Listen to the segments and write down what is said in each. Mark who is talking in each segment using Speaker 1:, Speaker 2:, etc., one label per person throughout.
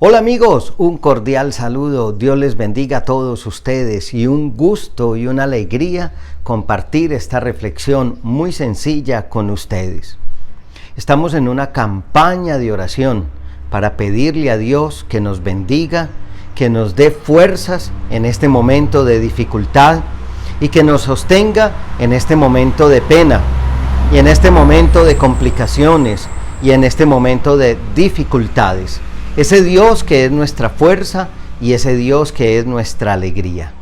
Speaker 1: Hola amigos, un cordial saludo, Dios les bendiga a todos ustedes y un gusto y una alegría compartir esta reflexión muy sencilla con ustedes. Estamos en una campaña de oración para pedirle a Dios que nos bendiga, que nos dé fuerzas en este momento de dificultad y que nos sostenga en este momento de pena y en este momento de complicaciones y en este momento de dificultades. Ese Dios que es nuestra fuerza y ese Dios que es nuestra alegría.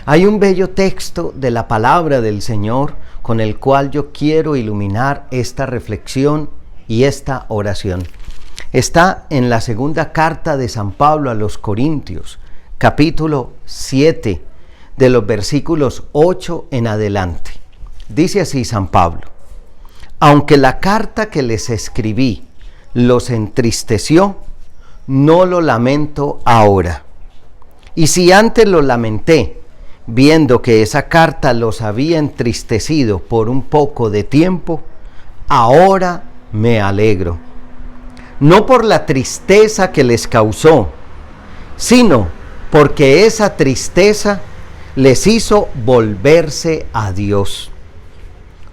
Speaker 1: Hay un bello texto de la palabra del Señor con el cual yo quiero iluminar esta reflexión y esta oración. Está en la segunda carta de San Pablo a los Corintios, capítulo 7, de los versículos 8 en adelante. Dice así San Pablo: aunque la carta que les escribí los entristeció, no lo lamento ahora. Y si antes lo lamenté, viendo que esa carta los había entristecido por un poco de tiempo, ahora me alegro. No por la tristeza que les causó, sino porque esa tristeza les hizo volverse a Dios.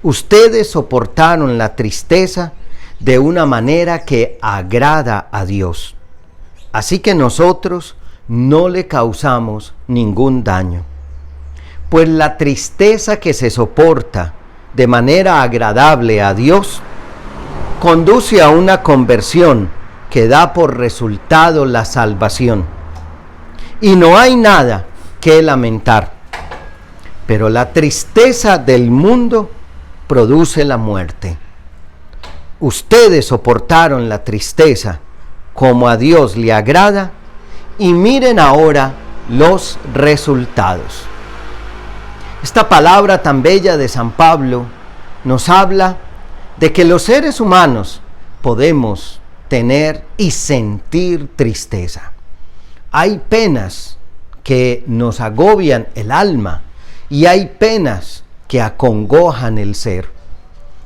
Speaker 1: Ustedes soportaron la tristeza de una manera que agrada a Dios. Así que nosotros no le causamos ningún daño. Pues la tristeza que se soporta de manera agradable a Dios conduce a una conversión que da por resultado la salvación. Y no hay nada que lamentar. Pero la tristeza del mundo produce la muerte. Ustedes soportaron la tristeza como a Dios le agrada, y miren ahora los resultados. Esta palabra tan bella de San Pablo nos habla de que los seres humanos podemos tener y sentir tristeza. Hay penas que nos agobian el alma y hay penas que acongojan el ser.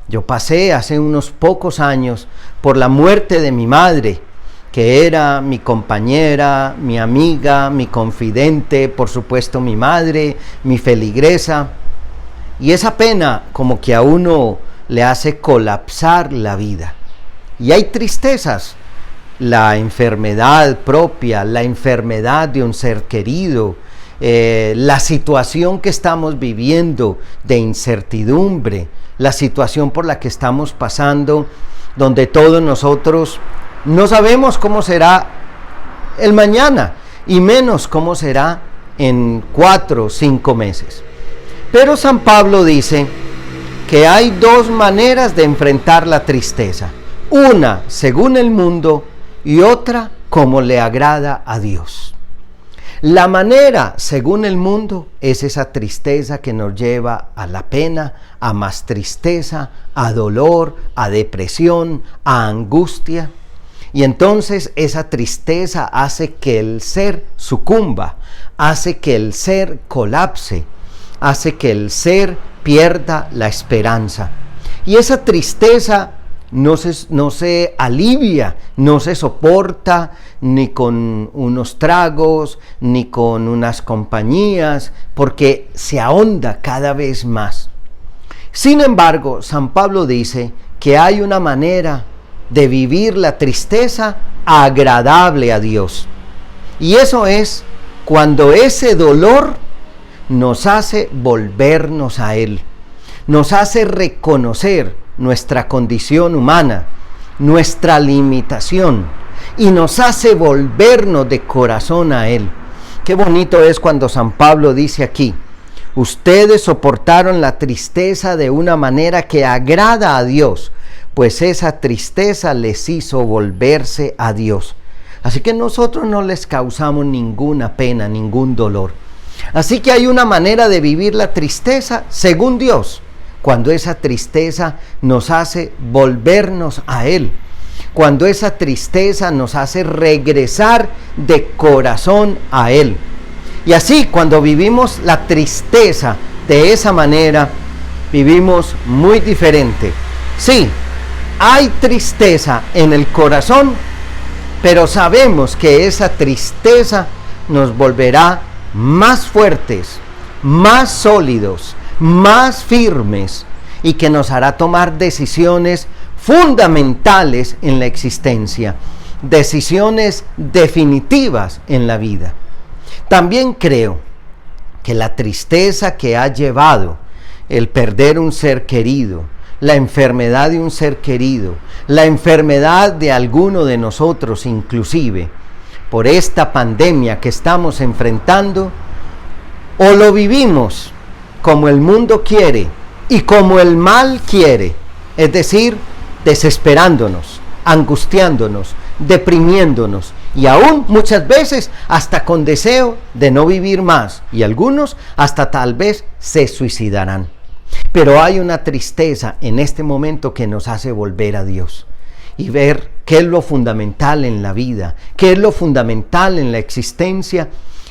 Speaker 1: Yo pasé hace unos pocos años por la muerte de mi madre, que era mi compañera, mi amiga, mi confidente, por supuesto mi madre, mi feligresa. Y esa pena como que a uno le hace colapsar la vida. Y hay tristezas, la enfermedad propia, la enfermedad de un ser querido, la situación que estamos viviendo de incertidumbre, la situación por la que estamos pasando, donde todos nosotros no sabemos cómo será el mañana, y menos cómo será en 4 o 5 meses. Pero San Pablo dice que hay dos maneras de enfrentar la tristeza. Una según el mundo y otra como le agrada a Dios. La manera según el mundo es esa tristeza que nos lleva a la pena, a más tristeza, a dolor, a depresión, a angustia. Y entonces esa tristeza hace que el ser sucumba, hace que el ser colapse, hace que el ser pierda la esperanza. Y esa tristeza no se alivia, no se soporta ni con unos tragos, ni con unas compañías, porque se ahonda cada vez más. Sin embargo, San Pablo dice que hay una manera de vivir la tristeza agradable a Dios. Y eso es cuando ese dolor nos hace volvernos a Él, nos hace reconocer nuestra condición humana, nuestra limitación, y nos hace volvernos de corazón a Él. Qué bonito es cuando San Pablo dice aquí: ustedes soportaron la tristeza de una manera que agrada a Dios, pues esa tristeza les hizo volverse a Dios. Así que nosotros no les causamos ninguna pena, ningún dolor. Así que hay una manera de vivir la tristeza según Dios, cuando esa tristeza nos hace volvernos a Él, cuando esa tristeza nos hace regresar de corazón a Él. Y así, cuando vivimos la tristeza de esa manera, vivimos muy diferente. Sí, hay tristeza en el corazón, pero sabemos que esa tristeza nos volverá más fuertes, más sólidos, más firmes, y que nos hará tomar decisiones fundamentales en la existencia, decisiones definitivas en la vida. También creo que la tristeza que ha llevado el perder un ser querido, la enfermedad de un ser querido, la enfermedad de alguno de nosotros inclusive, por esta pandemia que estamos enfrentando, o lo vivimos como el mundo quiere y como el mal quiere, es decir, desesperándonos, angustiándonos, deprimiéndonos y aún muchas veces hasta con deseo de no vivir más, y algunos hasta tal vez se suicidarán. Pero hay una tristeza en este momento que nos hace volver a Dios y ver qué es lo fundamental en la vida, qué es lo fundamental en la existencia,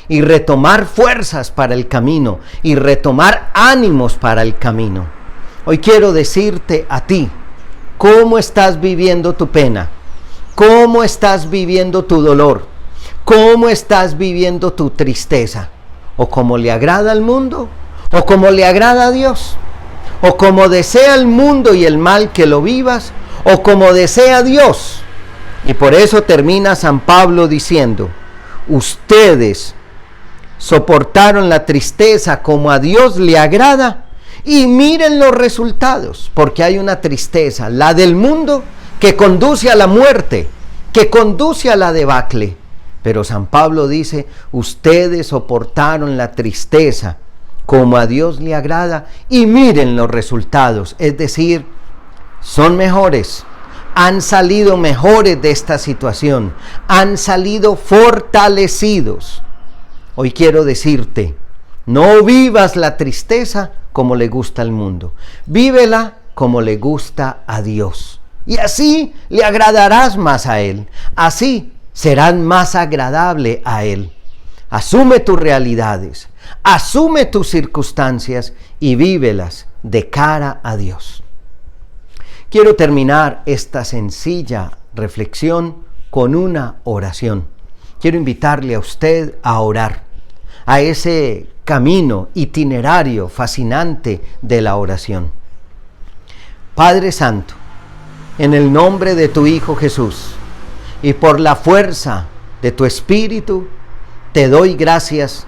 Speaker 1: y retomar fuerzas para el camino y retomar ánimos para el camino. Hoy quiero decirte a ti, ¿cómo estás viviendo tu pena? ¿Cómo estás viviendo tu dolor? ¿Cómo estás viviendo tu tristeza? ¿O como le agrada al mundo? ¿O como le agrada a Dios? ¿O como desea el mundo y el mal que lo vivas? ¿O como desea Dios? Y por eso termina San Pablo diciendo, ustedes soportaron la tristeza como a Dios le agrada, y miren los resultados, porque hay una tristeza, la del mundo, que conduce a la muerte, que conduce a la debacle. Pero San Pablo dice, ustedes soportaron la tristeza como a Dios le agrada, y miren los resultados, es decir, son mejores, han salido mejores de esta situación, han salido fortalecidos. Hoy quiero decirte, no vivas la tristeza como le gusta al mundo, vívela como le gusta a Dios. Y así le agradarás más a Él, así serás más agradable a Él. Asume tus realidades, asume tus circunstancias y vívelas de cara a Dios. Quiero terminar esta sencilla reflexión con una oración. Quiero invitarle a usted a orar, a ese camino itinerario fascinante de la oración. Padre Santo, en el nombre de tu Hijo Jesús y por la fuerza de tu Espíritu, te doy gracias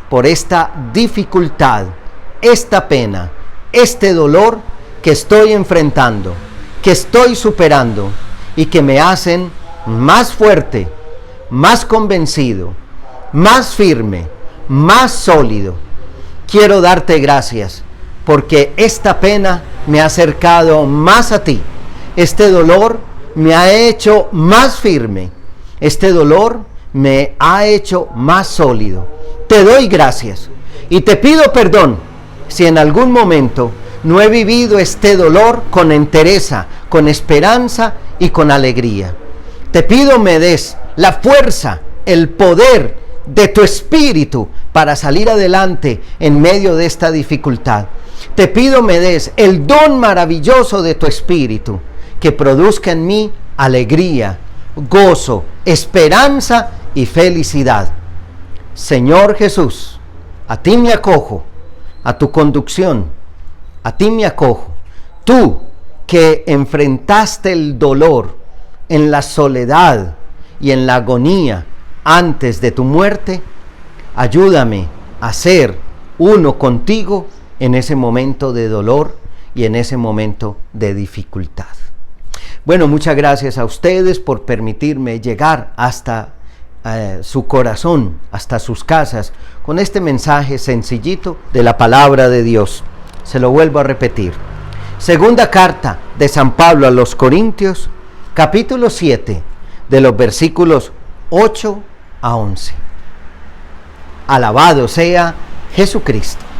Speaker 1: por esta dificultad, esta pena, este dolor que estoy enfrentando, que estoy superando y que me hacen más fuerte, más convencido, más firme, más sólido. Quiero darte gracias porque esta pena me ha acercado más a ti. Este dolor me ha hecho más firme. Este dolor me ha hecho más sólido. Te doy gracias y te pido perdón si en algún momento no he vivido este dolor con entereza, con esperanza y con alegría. Te pido me des la fuerza, el poder de tu Espíritu para salir adelante en medio de esta dificultad. Te pido me des el don maravilloso de tu Espíritu que produzca en mí alegría, gozo, esperanza y felicidad. Señor Jesús, a ti me acojo, a tu conducción, a ti me acojo. Tú que enfrentaste el dolor en la soledad y en la agonía antes de tu muerte, ayúdame a ser uno contigo en ese momento de dolor y en ese momento de dificultad. Bueno, muchas gracias a ustedes por permitirme llegar hasta su corazón, hasta sus casas, con este mensaje sencillito de la palabra de Dios. Se lo vuelvo a repetir. Segunda carta de San Pablo a los Corintios, capítulo 7, de los versículos 8 a 11. Alabado sea Jesucristo.